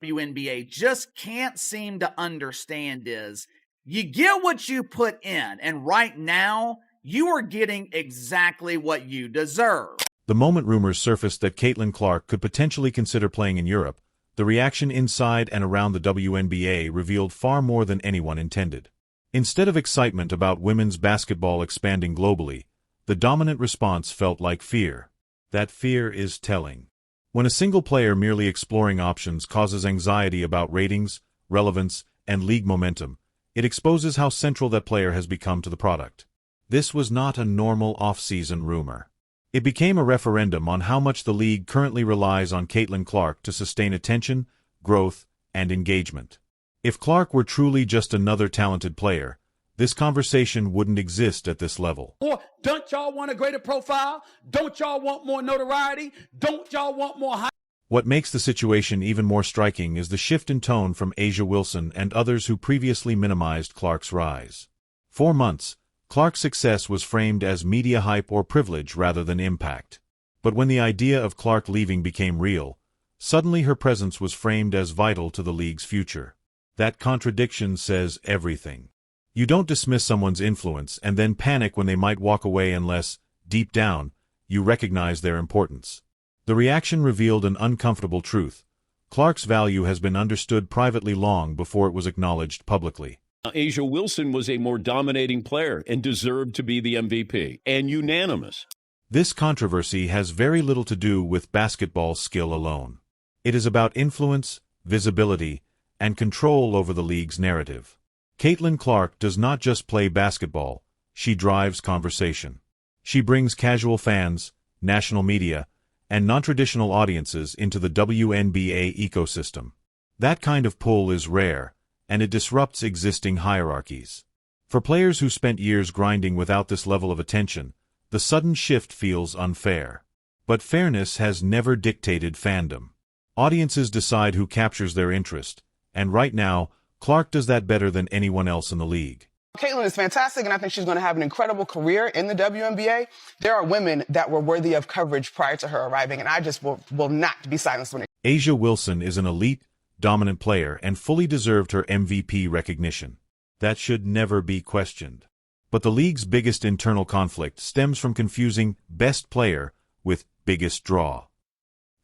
WNBA just can't seem to understand is you get what you put in, and right now you are getting exactly what you deserve. The moment rumors surfaced that Caitlin Clark could potentially consider playing in Europe, the reaction inside and around the WNBA revealed far more than anyone intended. Instead of excitement about women's basketball expanding globally, the dominant response felt like fear. That fear is telling. When a single player merely exploring options causes anxiety about ratings, relevance, and league momentum, it exposes how central that player has become to the product. This was not a normal off-season rumor. It became a referendum on how much the league currently relies on Caitlin Clark to sustain attention, growth, and engagement. If Clark were truly just another talented player, this conversation wouldn't exist at this level. Or don't y'all want a greater profile? Don't y'all want more notoriety? Don't y'all want more hype? What makes the situation even more striking is the shift in tone from A'ja Wilson and others who previously minimized Clark's rise. For months, Clark's success was framed as media hype or privilege rather than impact. But when the idea of Clark leaving became real, suddenly her presence was framed as vital to the league's future. That contradiction says everything. You don't dismiss someone's influence and then panic when they might walk away unless, deep down, you recognize their importance. The reaction revealed an uncomfortable truth. Clark's value has been understood privately long before it was acknowledged publicly. A'ja Wilson was a more dominating player and deserved to be the MVP, and unanimous. This controversy has very little to do with basketball skill alone. It is about influence, visibility, and control over the league's narrative. Caitlin Clark does not just play basketball, she drives conversation. She brings casual fans, national media, and non-traditional audiences into the WNBA ecosystem. That kind of pull is rare, and it disrupts existing hierarchies. For players who spent years grinding without this level of attention, the sudden shift feels unfair. But fairness has never dictated fandom. Audiences decide who captures their interest, and right now, Clark does that better than anyone else in the league. Caitlin is fantastic, and I think she's going to have an incredible career in the WNBA. There are women that were worthy of coverage prior to her arriving, and I just will not be silenced when it. A'ja Wilson is an elite, dominant player and fully deserved her MVP recognition. That should never be questioned. But the league's biggest internal conflict stems from confusing best player with biggest draw.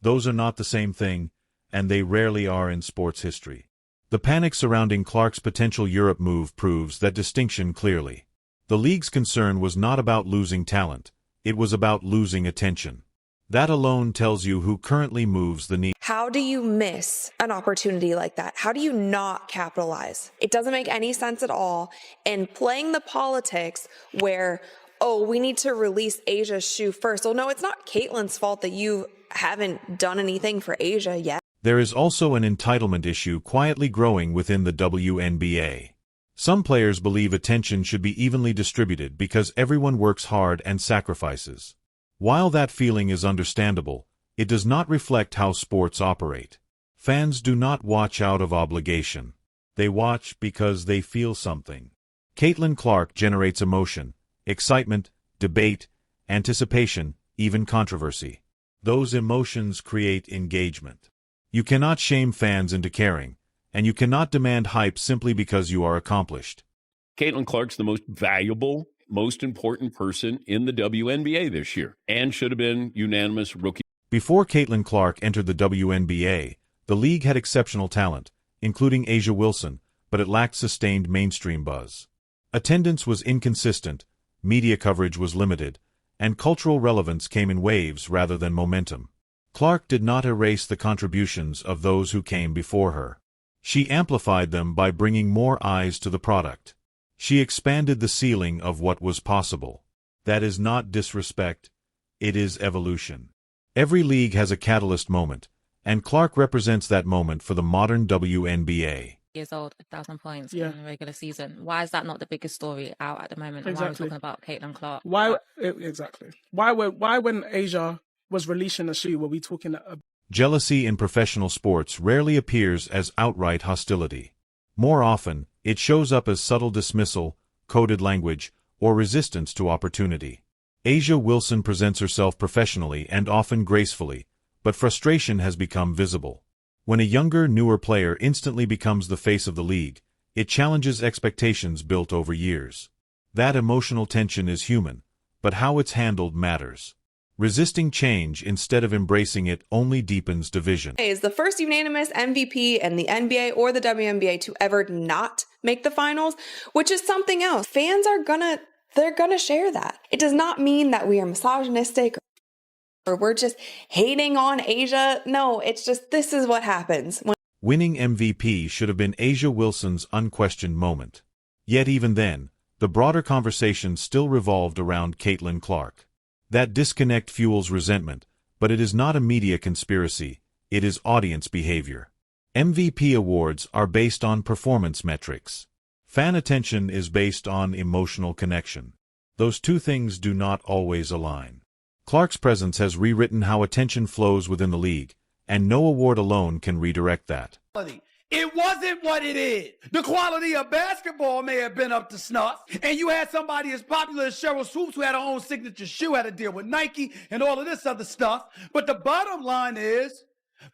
Those are not the same thing, and they rarely are in sports history. The panic surrounding Clark's potential Europe move proves that distinction clearly. The league's concern was not about losing talent, it was about losing attention. That alone tells you who currently moves the needle. How do you miss an opportunity like that? How do you not capitalize? It doesn't make any sense at all. And playing the politics where, oh, we need to release A'ja's shoe first. Well, no, it's not Caitlin's fault that you haven't done anything for A'ja yet. There is also an entitlement issue quietly growing within the WNBA. Some players believe attention should be evenly distributed because everyone works hard and sacrifices. While that feeling is understandable, it does not reflect how sports operate. Fans do not watch out of obligation. They watch because they feel something. Caitlin Clark generates emotion, excitement, debate, anticipation, even controversy. Those emotions create engagement. You cannot shame fans into caring, and you cannot demand hype simply because you are accomplished. Caitlin Clark's the most valuable, most important person in the WNBA this year, and should have been unanimous rookie. Before Caitlin Clark entered the WNBA, the league had exceptional talent, including A'ja Wilson, but it lacked sustained mainstream buzz. Attendance was inconsistent, media coverage was limited, and cultural relevance came in waves rather than momentum. Clark did not erase the contributions of those who came before her. She amplified them by bringing more eyes to the product. She expanded the ceiling of what was possible. That is not disrespect, it is evolution. Every league has a catalyst moment, and Clark represents that moment for the modern WNBA. Years old, 1,000 points in the regular season. Why is that not the biggest story out at the moment? Exactly. Why are we talking about Caitlin Clark? Why when A'ja was releasing a shoe were we talking about? Jealousy in professional sports rarely appears as outright hostility. More often, it shows up as subtle dismissal, coded language, or resistance to opportunity. A'ja Wilson presents herself professionally and often gracefully, but frustration has become visible. When a younger, newer player instantly becomes the face of the league, it challenges expectations built over years. That emotional tension is human, but how it's handled matters. Resisting change instead of embracing it only deepens division. Is the first unanimous MVP in the NBA or the WNBA to ever not make the finals, which is something else. Fans are they're gonna share that. It does not mean that we are misogynistic or we're just hating on Asia. No, it's just this is what happens. Winning MVP should have been A'ja Wilson's unquestioned moment. Yet even then, the broader conversation still revolved around Caitlin Clark. That disconnect fuels resentment, but it is not a media conspiracy, it is audience behavior. MVP awards are based on performance metrics. Fan attention is based on emotional connection. Those two things do not always align. Clark's presence has rewritten how attention flows within the league, and no award alone can redirect that. It wasn't what it is. The quality of basketball may have been up to snuff, and you had somebody as popular as Cheryl Swoops who had her own signature shoe, had to deal with Nike and all of this other stuff. But the bottom line is,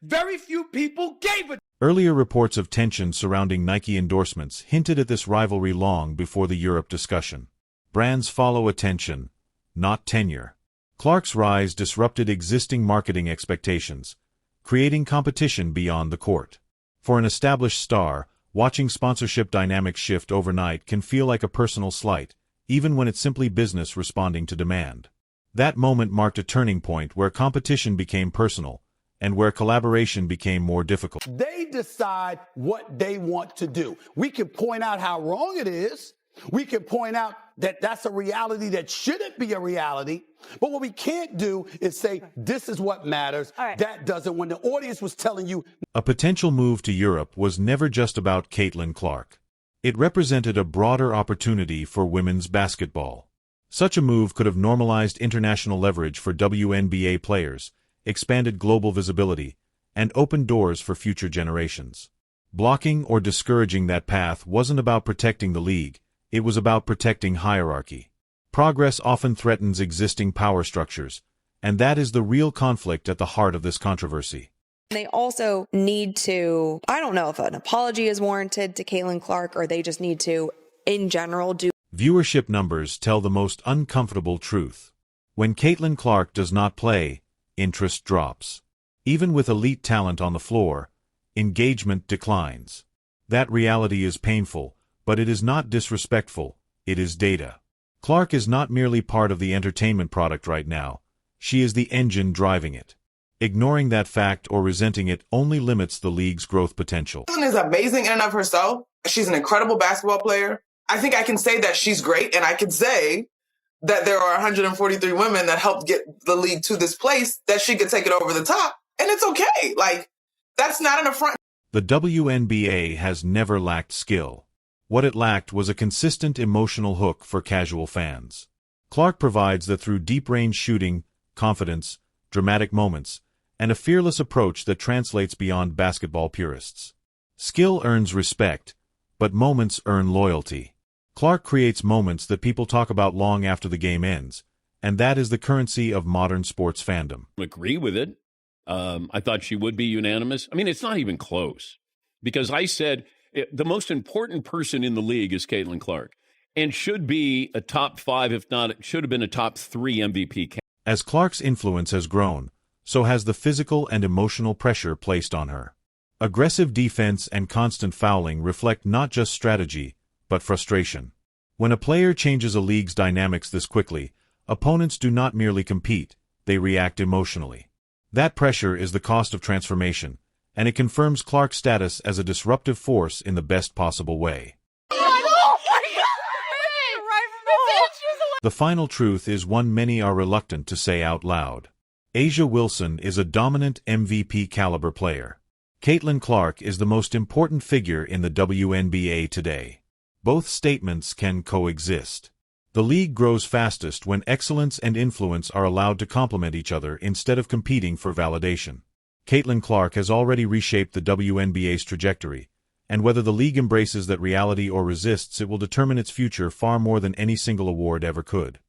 very few people gave a... Earlier reports of tension surrounding Nike endorsements hinted at this rivalry long before the Europe discussion. Brands follow attention, not tenure. Clark's rise disrupted existing marketing expectations, creating competition beyond the court. For an established star, watching sponsorship dynamics shift overnight can feel like a personal slight, even when it's simply business responding to demand. That moment marked a turning point where competition became personal, and where collaboration became more difficult. They decide what they want to do. We can point out how wrong it is. We can point out that that's a reality that shouldn't be a reality. But what we can't do is say, this is what matters. Right. That doesn't. When the audience was telling you... A potential move to Europe was never just about Caitlin Clark. It represented a broader opportunity for women's basketball. Such a move could have normalized international leverage for WNBA players, expanded global visibility, and opened doors for future generations. Blocking or discouraging that path wasn't about protecting the league. It was about protecting hierarchy. Progress often threatens existing power structures, and that is the real conflict at the heart of this controversy. They also need to, I don't know if an apology is warranted to Caitlin Clark or they just need to, in general, do. Viewership numbers tell the most uncomfortable truth. When Caitlin Clark does not play, interest drops. Even with elite talent on the floor, engagement declines. That reality is painful, but it is not disrespectful, it is data. Clark is not merely part of the entertainment product right now, she is the engine driving it. Ignoring that fact or resenting it only limits the league's growth potential. Caitlin is amazing in and of herself. She's an incredible basketball player. I think I can say that she's great, and I can say that there are 143 women that helped get the league to this place that she could take it over the top, and it's okay. Like, that's not an affront. The WNBA has never lacked skill. What it lacked was a consistent emotional hook for casual fans. Clark provides that through deep-range shooting, confidence, dramatic moments, and a fearless approach that translates beyond basketball purists. Skill earns respect, but moments earn loyalty. Clark creates moments that people talk about long after the game ends, and that is the currency of modern sports fandom. Agree with it. I thought she would be unanimous. I mean, it's not even close, because I said the most important person in the league is Caitlin Clark, and should be a top 5, if not, it should have been a top 3 MVP. As Clark's influence has grown, so has the physical and emotional pressure placed on her. Aggressive defense and constant fouling reflect not just strategy, but frustration. When a player changes a league's dynamics this quickly, opponents do not merely compete, they react emotionally. That pressure is the cost of transformation, and it confirms Clark's status as a disruptive force in the best possible way. The final truth is one many are reluctant to say out loud. A'ja Wilson is a dominant MVP-caliber player. Caitlin Clark is the most important figure in the WNBA today. Both statements can coexist. The league grows fastest when excellence and influence are allowed to complement each other instead of competing for validation. Caitlin Clark has already reshaped the WNBA's trajectory, and whether the league embraces that reality or resists it will determine its future far more than any single award ever could.